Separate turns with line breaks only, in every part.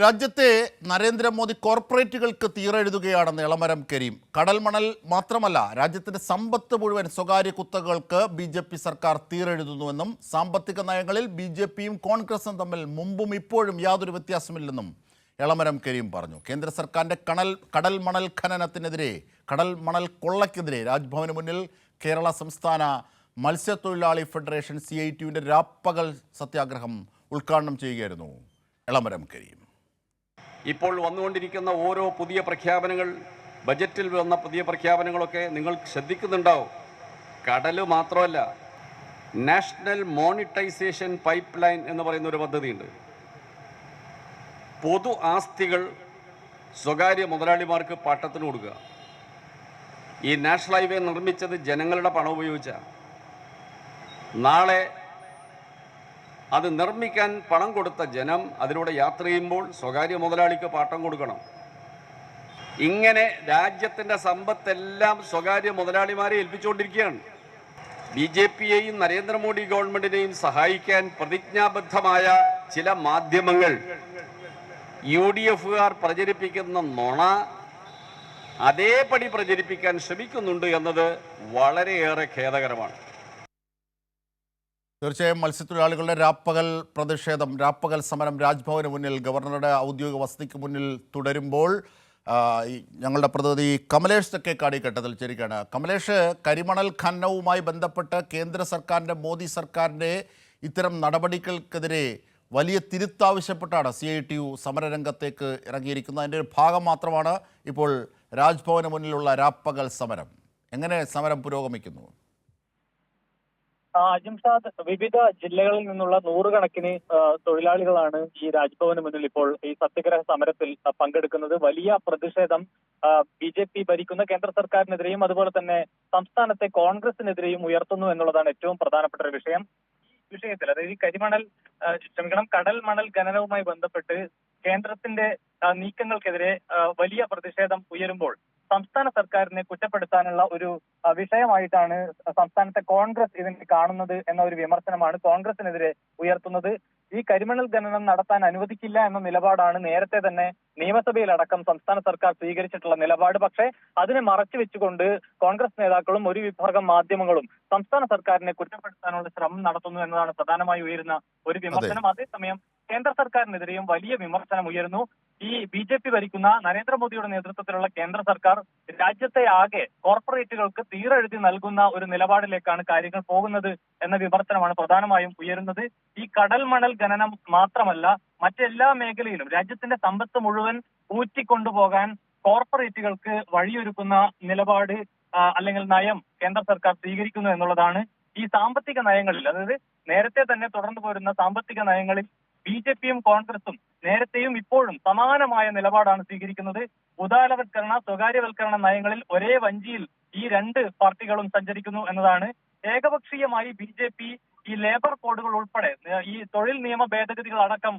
രാജ്യത്തെ നരേന്ദ്രമോദി കോർപ്പറേറ്റുകൾക്ക് തീരെഴുതുകയാണെന്ന് എളമരം കരീം. കടൽ മണൽ മാത്രമല്ല, രാജ്യത്തിന്റെ സമ്പത്ത് മുഴുവൻ സ്വകാര്യ കുത്തകകൾക്ക് ബി.ജെ.പി. സർക്കാർ തീരെഴുതുന്നുവെന്നും സാമ്പത്തിക നയങ്ങളിൽ ബി.ജെ.പിയും കോൺഗ്രസും തമ്മിൽ മുമ്പും ഇപ്പോഴും യാതൊരു വ്യത്യാസമില്ലെന്നും എളമരം കരീം പറഞ്ഞു. കേന്ദ്ര സർക്കാരിന്റെ കടൽ മണൽ ഖനനത്തിനെതിരെ, കടൽ മണൽ കൊള്ളയ്ക്കെതിരെ രാജ്ഭവന് മുന്നിൽ കേരള സംസ്ഥാന മത്സ്യത്തൊഴിലാളി ഫെഡറേഷൻ CITUവിൻ്റെ രാപ്പകൽ സത്യാഗ്രഹം ഉദ്ഘാടനം ചെയ്യുകയായിരുന്നു എളമരം കരീം.
ഇപ്പോൾ വന്നുകൊണ്ടിരിക്കുന്ന ഓരോ പുതിയ പ്രഖ്യാപനങ്ങൾ, ബജറ്റിൽ വന്ന പുതിയ പ്രഖ്യാപനങ്ങളൊക്കെ നിങ്ങൾ ശ്രദ്ധിക്കുന്നുണ്ടാവും. കടൽ മാത്രമല്ല, നാഷണൽ മോണിറ്റൈസേഷൻ പൈപ്പ് ലൈൻ എന്ന് പറയുന്ന ഒരു പദ്ധതിയുണ്ട്. പൊതു ആസ്തികൾ സ്വകാര്യ മുതലാളിമാർക്ക് പാട്ടത്തിന് കൊടുക്കുക. ഈ നാഷണൽ ഹൈവേ നിർമ്മിച്ചത് ജനങ്ങളുടെ പണം ഉപയോഗിച്ചാണ്. നാളെ അത് നിർമ്മിക്കാൻ പണം കൊടുത്ത ജനം അതിലൂടെ യാത്ര ചെയ്യുമ്പോൾ സ്വകാര്യ മുതലാളിക്ക് പാട്ടം കൊടുക്കണം. ഇങ്ങനെ രാജ്യത്തിൻ്റെ സമ്പത്തെല്ലാം സ്വകാര്യ മുതലാളിമാരെ ഏൽപ്പിച്ചുകൊണ്ടിരിക്കുകയാണ്. BJPയെയും നരേന്ദ്രമോദി ഗവൺമെൻറ്റിനെയും സഹായിക്കാൻ പ്രതിജ്ഞാബദ്ധമായ ചില മാധ്യമങ്ങൾ UDFകാർ പ്രചരിപ്പിക്കുന്ന നുണ അതേപടി പ്രചരിപ്പിക്കാൻ ശ്രമിക്കുന്നുണ്ട് എന്നത് വളരെയേറെ ഖേദകരമാണ്.
തീർച്ചയായും മത്സ്യത്തൊഴിലാളികളുടെ രാപ്പകൽ പ്രതിഷേധം, രാപ്പകൽ സമരം രാജ്ഭവന് മുന്നിൽ, ഗവർണറുടെ ഔദ്യോഗിക വസതിക്ക് മുന്നിൽ തുടരുമ്പോൾ ഞങ്ങളുടെ പ്രതിനിധി കമലേഷ് തെക്കേക്കാടി ഘട്ടത്തിൽ ചേരുകയാണ്. കമലേഷ്, കരിമണൽ ഖനനവുമായി ബന്ധപ്പെട്ട് കേന്ദ്ര സർക്കാരിൻ്റെ, മോദി സർക്കാരിൻ്റെ ഇത്തരം നടപടികൾക്കെതിരെ വലിയ തിരുത്താവശ്യപ്പെട്ടാണ് CITU സമരരംഗത്തേക്ക് ഇറങ്ങിയിരിക്കുന്നത്. അതിൻ്റെ ഒരു ഭാഗം മാത്രമാണ് ഇപ്പോൾ രാജ്ഭവന് മുന്നിലുള്ള രാപ്പകൽ സമരം. എങ്ങനെ സമരം പുരോഗമിക്കുന്നു?
അജിംഷാദ്, വിവിധ ജില്ലകളിൽ നിന്നുള്ള നൂറുകണക്കിന് തൊഴിലാളികളാണ് ഈ രാജ്ഭവന് മുന്നിൽ ഇപ്പോൾ ഈ സത്യഗ്രഹ സമരത്തിൽ പങ്കെടുക്കുന്നത്. വലിയ പ്രതിഷേധം BJP ഭരിക്കുന്ന കേന്ദ്ര സർക്കാരിനെതിരെയും അതുപോലെ തന്നെ സംസ്ഥാനത്തെ കോൺഗ്രസിനെതിരെയും ഉയർത്തുന്നു എന്നുള്ളതാണ് ഏറ്റവും പ്രധാനപ്പെട്ട ഒരു വിഷയം. ഈ വിഷയത്തിൽ, അതായത് ഈ കടൽ മണൽ ഖനനവുമായി ബന്ധപ്പെട്ട് കേന്ദ്രത്തിന്റെ നീക്കങ്ങൾക്കെതിരെ വലിയ പ്രതിഷേധം ഉയരുമ്പോൾ സംസ്ഥാന സർക്കാരിനെ കുറ്റപ്പെടുത്താനുള്ള ഒരു വിഷയമായിട്ടാണ് സംസ്ഥാനത്തെ കോൺഗ്രസ് ഇതിനെ കാണുന്നത് എന്ന ഒരു വിമർശനമാണ് കോൺഗ്രസിനെതിരെ ഉയർത്തുന്നത്. ഈ കരിമണൽ ഖനനം നടത്താൻ അനുവദിക്കില്ല എന്ന നിലപാടാണ് നേരത്തെ തന്നെ നിയമസഭയിലടക്കം സംസ്ഥാന സർക്കാർ സ്വീകരിച്ചിട്ടുള്ള നിലപാട്. പക്ഷേ അതിനെ മറച്ചു വെച്ചുകൊണ്ട് കോൺഗ്രസ് നേതാക്കളും ഒരു വിഭാഗം മാധ്യമങ്ങളും സംസ്ഥാന സർക്കാരിനെ കുറ്റപ്പെടുത്താനുള്ള ശ്രമം നടത്തുന്നു എന്നതാണ് പ്രധാനമായി ഉയരുന്ന ഒരു വിമർശനം. അതേസമയം കേന്ദ്ര സർക്കാരിനെതിരെയും വലിയ വിമർശനം ഉയരുന്നു. ഈ BJP ഭരിക്കുന്ന നരേന്ദ്രമോദിയുടെ നേതൃത്വത്തിലുള്ള കേന്ദ്ര സർക്കാർ രാജ്യത്തെ ആകെ കോർപ്പറേറ്റുകൾക്ക് തീരെഴുതി നൽകുന്ന ഒരു നിലപാടിലേക്കാണ് കാര്യങ്ങൾ പോകുന്നത് എന്ന വിമർശനമാണ് പ്രധാനമായും ഉയരുന്നത്. ഈ കടൽ മണൽ ഖനനം മാത്രമല്ല, മറ്റെല്ലാ മേഖലയിലും രാജ്യത്തിന്റെ സമ്പത്ത് മുഴുവൻ ഊറ്റിക്കൊണ്ടുപോകാൻ കോർപ്പറേറ്റുകൾക്ക് വഴിയൊരുക്കുന്ന നിലപാട് അല്ലെങ്കിൽ നയം കേന്ദ്ര സർക്കാർ സ്വീകരിക്കുന്നു എന്നുള്ളതാണ്. ഈ സാമ്പത്തിക നയങ്ങളിൽ, അതായത് നേരത്തെ തന്നെ തുടർന്നു പോരുന്ന സാമ്പത്തിക നയങ്ങളിൽ BJPയും കോൺഗ്രസും നേരത്തെയും ഇപ്പോഴും സമാനമായ നിലപാടാണ് സ്വീകരിക്കുന്നത്. ഉദാരവൽക്കരണ, സ്വകാര്യവൽക്കരണ നയങ്ങളിൽ ഒരേ വഞ്ചിയിൽ ഈ രണ്ട് പാർട്ടികളും സഞ്ചരിക്കുന്നു എന്നതാണ്. ഏകപക്ഷീയമായി BJP ഈ ലേബർ കോഡുകൾ ഉൾപ്പെടെ ഈ തൊഴിൽ നിയമ ഭേദഗതികൾ അടക്കം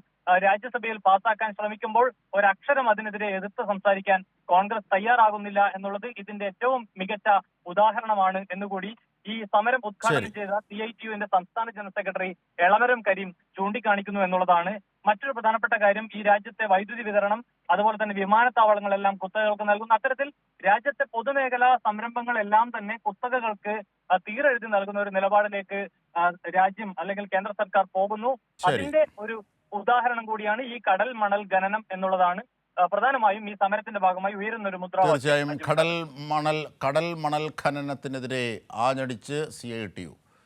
രാജ്യസഭയിൽ പാസാക്കാൻ ശ്രമിക്കുമ്പോൾ ഒരക്ഷരം അതിനെതിരെ എതിർത്ത് സംസാരിക്കാൻ കോൺഗ്രസ് തയ്യാറാകുന്നില്ല എന്നുള്ളത് ഇതിന്റെ ഏറ്റവും മികച്ച ഉദാഹരണമാണ് എന്നുകൂടി ഈ സമരം ഉദ്ഘാടനം ചെയ്ത CITUവിന്റെ സംസ്ഥാന ജനറൽ സെക്രട്ടറി എളമരം കരീം ചൂണ്ടിക്കാണിക്കുന്നു എന്നുള്ളതാണ്. മറ്റൊരു പ്രധാനപ്പെട്ട കാര്യം, ഈ രാജ്യത്തെ വൈദ്യുതി വിതരണം, അതുപോലെ തന്നെ വിമാനത്താവളങ്ങളെല്ലാം കുത്തകകൾക്ക് നൽകുന്നു. അത്തരത്തിൽ രാജ്യത്തെ പൊതുമേഖലാ സംരംഭങ്ങളെല്ലാം തന്നെ കുത്തകകൾക്ക് തീരെഴുതി നൽകുന്ന ഒരു നിലപാടിലേക്ക് രാജ്യം അല്ലെങ്കിൽ കേന്ദ്ര സർക്കാർ പോകുന്നു. അതിന്റെ ഒരു ഉദാഹരണം കൂടിയാണ് ഈ കടൽ മണൽ ഖനനം എന്നുള്ളതാണ് പ്രധാനമായും ഈ സമരത്തിന്റെ ഭാഗമായി ഉയരുന്ന ഒരു മുദ്രാവാക്യം.
തീർച്ചയായും കടൽ മണൽ ഖനനത്തിനെതിരെ ആഞ്ഞടിച്ച് CITU.